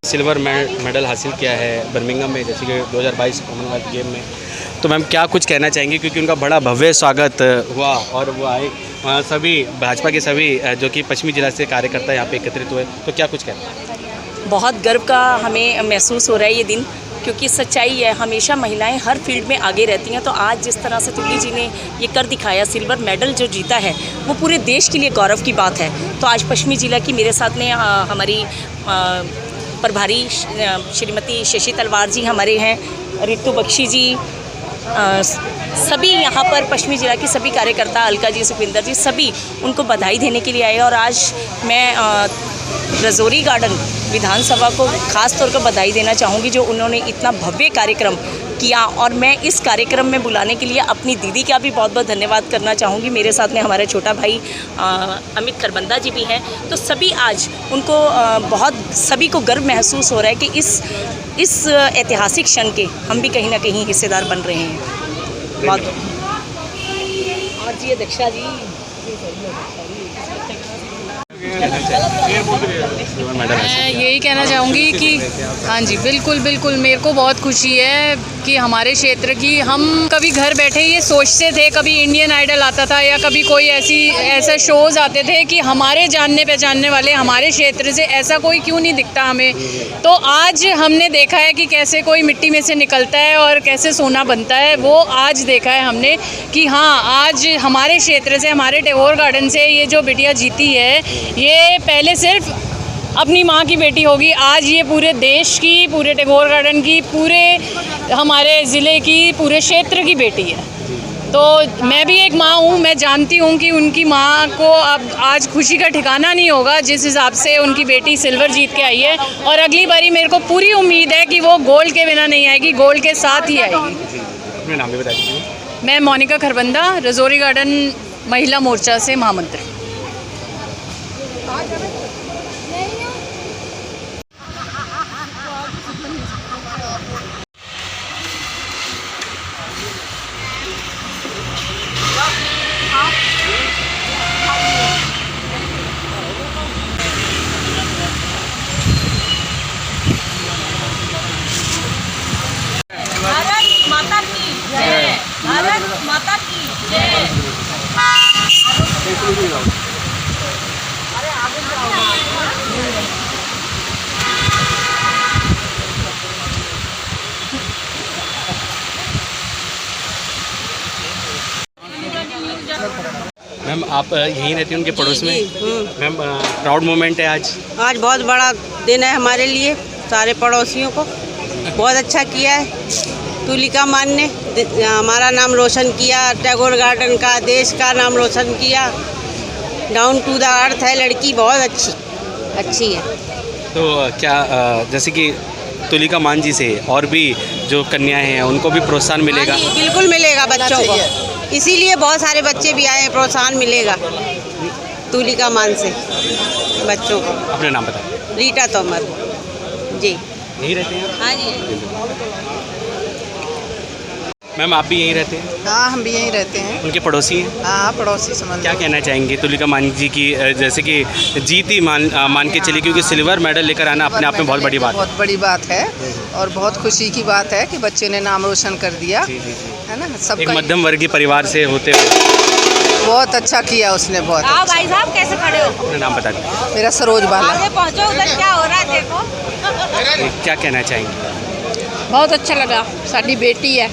सिल्वर मेडल हासिल किया है बर्मिंघम में, जैसे कि 2022 कॉमनवेल्थ गेम में। तो मैम क्या कुछ कहना चाहेंगे, क्योंकि उनका बड़ा भव्य स्वागत हुआ और वो आए, सभी भाजपा के सभी जो कि पश्चिमी जिला से कार्यकर्ता यहाँ पे एकत्रित हुए, तो क्या कुछ कहना? बहुत गर्व का हमें महसूस हो रहा है ये दिन, क्योंकि सच्चाई है, हमेशा महिलाएं हर फील्ड में आगे रहती हैं। तो आज जिस तरह से तुली जी ने ये कर दिखाया, सिल्वर मेडल जो जीता है वो पूरे देश के लिए गौरव की बात है। तो आज पश्चिमी जिला की मेरे साथ में हमारी प्रभारी श्रीमती शशि तलवार जी हमारे हैं, रितु बख्शी जी, सभी यहाँ पर पश्चिमी जिला की सभी कार्यकर्ता, अलका जी, सुखविंदर जी, सभी उनको बधाई देने के लिए आए। और आज मैं रजौरी गार्डन विधानसभा को ख़ास तौर पर बधाई देना चाहूँगी, जो उन्होंने इतना भव्य कार्यक्रम किया। और मैं इस कार्यक्रम में बुलाने के लिए अपनी दीदी का भी बहुत बहुत धन्यवाद करना चाहूँगी। मेरे साथ में हमारे छोटा भाई अमित खरबंदा जी भी हैं। तो सभी आज उनको बहुत सभी को गर्व महसूस हो रहा है कि इस ऐतिहासिक क्षण के हम भी कहीं ना कहीं हिस्सेदार बन रहे हैं। बहुत और जी अध्यक्षा जी मैं यही कहना चाहूँगी कि हाँ जी, बिल्कुल बिल्कुल मेरे को बहुत खुशी है कि हमारे क्षेत्र की, हम कभी घर बैठे ये सोचते थे, कभी इंडियन आइडल आता था या कभी कोई ऐसे शोज़ आते थे कि हमारे जानने पहचानने वाले हमारे क्षेत्र से ऐसा कोई क्यों नहीं दिखता हमें। तो आज हमने देखा है कि कैसे कोई मिट्टी में से निकलता है और कैसे सोना बनता है, वो आज देखा है हमने कि हाँ, आज हमारे क्षेत्र से, हमारे टैगोर गार्डन से ये जो बिटिया जीती है, ये पहले सिर्फ अपनी माँ की बेटी होगी, आज ये पूरे देश की, पूरे टैगोर गार्डन की, पूरे हमारे ज़िले की, पूरे क्षेत्र की बेटी है। तो मैं भी एक माँ हूँ, मैं जानती हूँ कि उनकी माँ को अब आज खुशी का ठिकाना नहीं होगा जिस हिसाब से उनकी बेटी सिल्वर जीत के आई है। और अगली बारी मेरे को पूरी उम्मीद है कि वो गोल्ड के बिना नहीं आएगी, गोल्ड के साथ ही आएगी। अपने नाम भी बता दीजिए। मैं मोनिका खरबंदा, रजौरी गार्डन महिला मोर्चा से महामंत्री। भारत माता की जय, भारत माता की जय। आप यहीं रहती हैं उनके पड़ोस में? मैम प्राउड मोमेंट है आज। आज बहुत बड़ा दिन है हमारे लिए, सारे पड़ोसियों को। बहुत अच्छा किया है तुलिका मान ने, हमारा नाम रोशन किया, टैगोर गार्डन का, देश का नाम रोशन किया। डाउन टू द अर्थ है लड़की, बहुत अच्छी है। तो क्या जैसे कि तुलिका मान जी से और भी जो कन्याएं हैं उनको भी प्रोत्साहन मिलेगा? हाँ जी, बिल्कुल मिलेगा बच्चों को, इसीलिए बहुत सारे बच्चे भी आए हैं, प्रोत्साहन मिलेगा तुलिका मान से बच्चों को। अपना नाम बताएं। रीटा तोमर जी। यहीं रहते हैं? हाँ जी। मैम आप भी यहीं रहते हैं? हाँ, हम भी यहीं रहते हैं। उनके पड़ोसी हैं? हाँ, पड़ोसी समझ। क्या कहना चाहेंगे तुलिका मान जी की जैसे कि जीत ही मान के चलिए, क्योंकि सिल्वर मेडल लेकर आना अपने आप में बहुत बड़ी बात है। बहुत बड़ी बात है और बहुत खुशी की बात है कि बच्चे ने नाम रोशन कर दिया, है ना। सब एक मध्यम वर्गीय परिवार से होते हुए बहुत अच्छा किया उसने, बहुत अच्छा। भाई साहब कैसे खड़े हो? अपना नाम बता दें। मेरा सरोज बाला। आगे पहुँचो, उधर क्या हो रहा है देखो। क्या कहना चाहेंगे? बहुत अच्छा लगा, साड़ी बेटी है,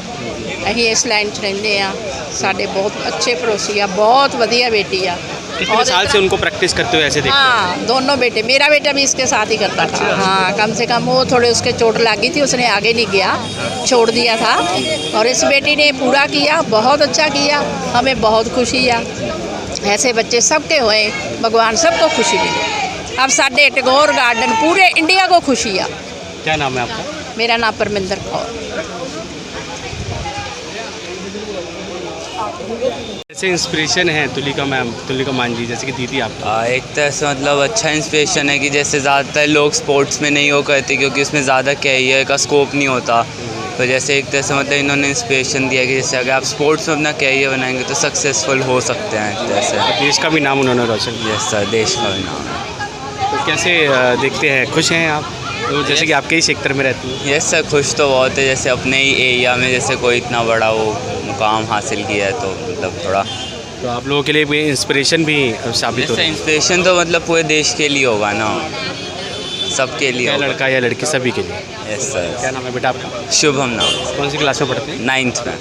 ਅਸੀਂ ਇਸ ਲਾਈਨ 'ਚ ਰਹਿੰਦੇ ਆ, ਸਾਡੇ बहुत अच्छे पड़ोसी ਆ, बहुत ਵਧੀਆ बेटी ਆ। कितने साल से उनको प्रैक्टिस करते हुए ऐसे देखते? हाँ, दोनों बेटे, मेरा बेटा भी इसके साथ ही करता था। हाँ, कम से कम वो थोड़े उसके चोट लगी थी, उसने आगे नहीं गया, छोड़ दिया था, और इस बेटी ने पूरा किया, बहुत अच्छा किया, हमें बहुत खुशी है। ऐसे बच्चे सबके हुए, भगवान सबको खुशी मिले। अब साढ़े टैगोर गार्डन पूरे इंडिया को खुशी है। क्या नाम है आपका? मेरा नाम परमिंदर कौर। ऐसे इंस्पिरेशन है तुलिका मान जी, जैसे कि दीदी आपका? एक तरह से मतलब अच्छा इंस्पिरेशन है कि जैसे ज़्यादातर लोग स्पोर्ट्स में नहीं हो करते क्योंकि उसमें ज़्यादा कैरियर का स्कोप नहीं होता, तो जैसे एक तरह से मतलब इन्होंने इंस्पिरेशन दिया कि जैसे अगर आप स्पोर्ट्स में अपना कैरियर बनाएंगे तो सक्सेसफुल हो सकते हैं एक तरह से। देश का भी नाम उन्होंने रोशन किया। यस सर, देश का भी नाम है। तो कैसे देखते हैं, खुश हैं आप? तो जैसे कि आपके ही सेक्टर में रहती हैं। यस सर, खुश तो बहुत है, जैसे अपने ही एरिया में जैसे कोई इतना बड़ा वो मुकाम हासिल किया है, तो मतलब थोड़ा तो आप लोगों के लिए भी इंस्पिरेशन भी साबित हो रहा है। इंस्पिरेशन तो मतलब पूरे देश के लिए होगा ना, सबके लिए होगा। लड़का या लड़की सभी के लिए। Yes sir. क्या नाम है बेटा आपका? शुभम नाम। कौन सी क्लास में पढ़ते हैं? 9th में।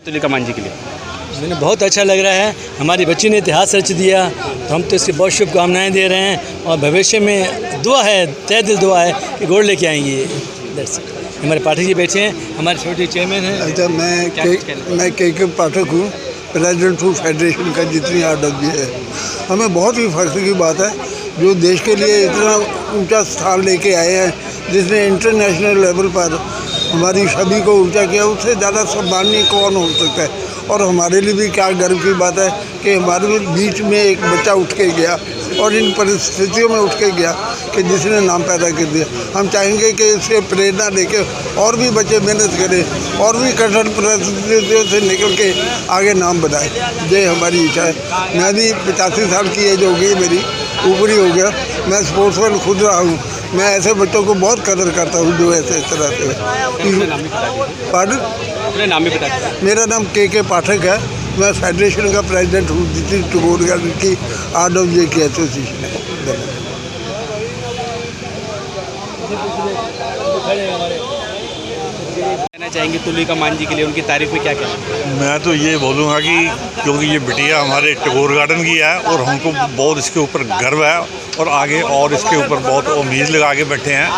तुलिका मान जी के लिए मैंने बहुत अच्छा लग रहा है, हमारी बच्ची ने इतिहास रच दिया, तो हम तो इसकी बहुत शुभकामनाएं दे रहे हैं, और भविष्य में दुआ है, तहे दिल दुआ है कि गोल्ड लेके आएंगी। हमारे पाठक जी बैठे हैं, हमारे छोटे चेयरमैन हैं। अच्छा, मैं के पाठक हूँ, प्रेसिडेंट हूँ फेडरेशन का, जितनी आर्डर भी है। हमें बहुत ही फख्र की बात है जो देश के लिए इतना ऊंचा स्थान लेके आए हैं, जिसने इंटरनेशनल लेवल पर हमारी छवि को ऊंचा किया, उससे ज़्यादा सम्माननीय कौन हो सकता है। और हमारे लिए भी क्या गर्व की बात है कि हमारे बीच में एक बच्चा उठ के गया, और इन परिस्थितियों में उठ के गया कि जिसने नाम पैदा कर दिया। हम चाहेंगे कि इससे प्रेरणा लेके और भी बच्चे मेहनत करें और भी कठिन परिस्थितियों से निकल के आगे नाम बढ़ाएं। ये हमारी इच्छा है। मैं भी 85 साल की एज हो गई, मेरी ऊपर ही हो गया। मैं स्पोर्ट्समैन खुद रहा हूँ। मैं ऐसे बच्चों को बहुत कदर करता हूँ जो ऐसे इस तरह से। पार्डन? नाम भी बता दीजिए। मेरा नाम के पाठक है, मैं फेडरेशन का प्रेसिडेंट हूँ, जितनी टैगोर गार्डन की आर्ट ऑफ जे की एसोसिएशन है। कहना चाहेंगे तुलिका मान जी के लिए, उनकी तारीफ में क्या कहना? मैं तो ये बोलूँगा कि क्योंकि ये बिटिया हमारे टैगोर गार्डन की है और हमको बहुत इसके ऊपर गर्व है, और आगे और इसके ऊपर बहुत उम्मीद लगा के बैठे हैं।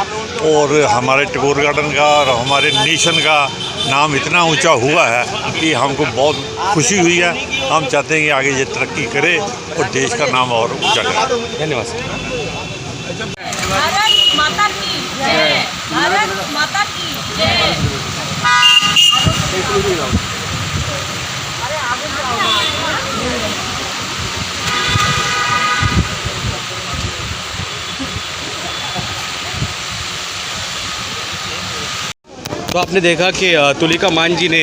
और हमारे टैगोर गार्डन का और हमारे नेशन का नाम इतना ऊंचा हुआ है कि हमको बहुत खुशी हुई है। हम चाहते हैं कि आगे ये तरक्की करे और देश का नाम और ऊंचा करे। धन्यवाद। भारत माता की जय, भारत माता की जय। तो आपने देखा कि तुलिका मान जी ने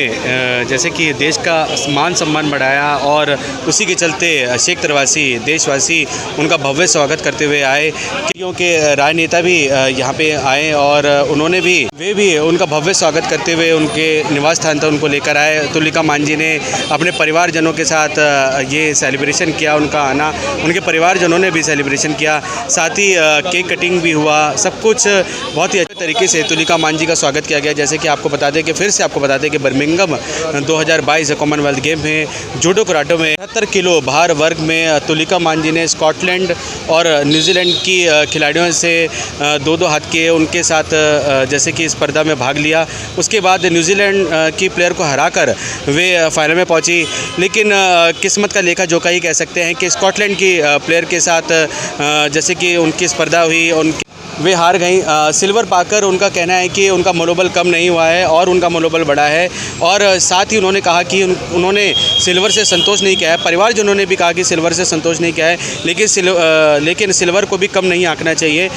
जैसे कि देश का मान सम्मान बढ़ाया, और उसी के चलते क्षेत्रवासी देशवासी उनका भव्य स्वागत करते हुए आए, क्योंकि राजनेता भी यहाँ पे आए और उन्होंने भी वे भी उनका भव्य स्वागत करते हुए उनके निवास स्थान तक उनको लेकर आए। तुलिका मान जी ने अपने परिवारजनों के साथ ये सेलिब्रेशन किया, उनका आना, उनके परिवारजनों ने भी सेलिब्रेशन किया, साथ ही केक कटिंग भी हुआ। सब कुछ बहुत ही अच्छे तरीके से तुलिका मान जी का स्वागत किया गया। जैसे जैसे कि आपको बता दें कि फिर से आपको बता दें कि बर्मिंघम 2022 कॉमनवेल्थ गेम में जूडो कराटे में 70 किलो भार वर्ग में तुलिका मांझी ने स्कॉटलैंड और न्यूजीलैंड की खिलाड़ियों से दो हाथ किए, उनके साथ जैसे कि स्पर्धा में भाग लिया। उसके बाद न्यूजीलैंड की प्लेयर को हराकर वे फाइनल में पहुंची, लेकिन किस्मत का लेखा जोखा ही कह सकते हैं कि स्कॉटलैंड की प्लेयर के साथ जैसे कि उनकी स्पर्धा हुई, वे हार गई। सिल्वर पाकर उनका कहना है कि उनका मनोबल कम नहीं हुआ है और उनका मनोबल बढ़ा है, और साथ ही उन्होंने कहा कि उन्होंने सिल्वर से संतोष नहीं किया है। परिवार जनों ने भी कहा कि सिल्वर से संतोष नहीं किया है, लेकिन सिल्वर को भी कम नहीं आंकना चाहिए।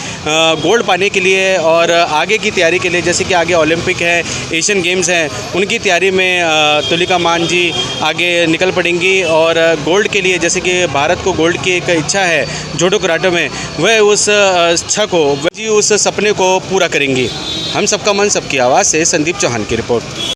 गोल्ड पाने के लिए और आगे की तैयारी के लिए, जैसे कि आगे ओलंपिक है, एशियन गेम्स हैं, उनकी तैयारी में तुलिका मांझी आगे निकल पड़ेंगी और गोल्ड के लिए, जैसे कि भारत को गोल्ड की एक इच्छा है जूडो कराटे में, वह उस इच्छा को, उस सपने को पूरा करेंगी। हम सबका मन सबकी आवाज़ से संदीप चौहान की रिपोर्ट।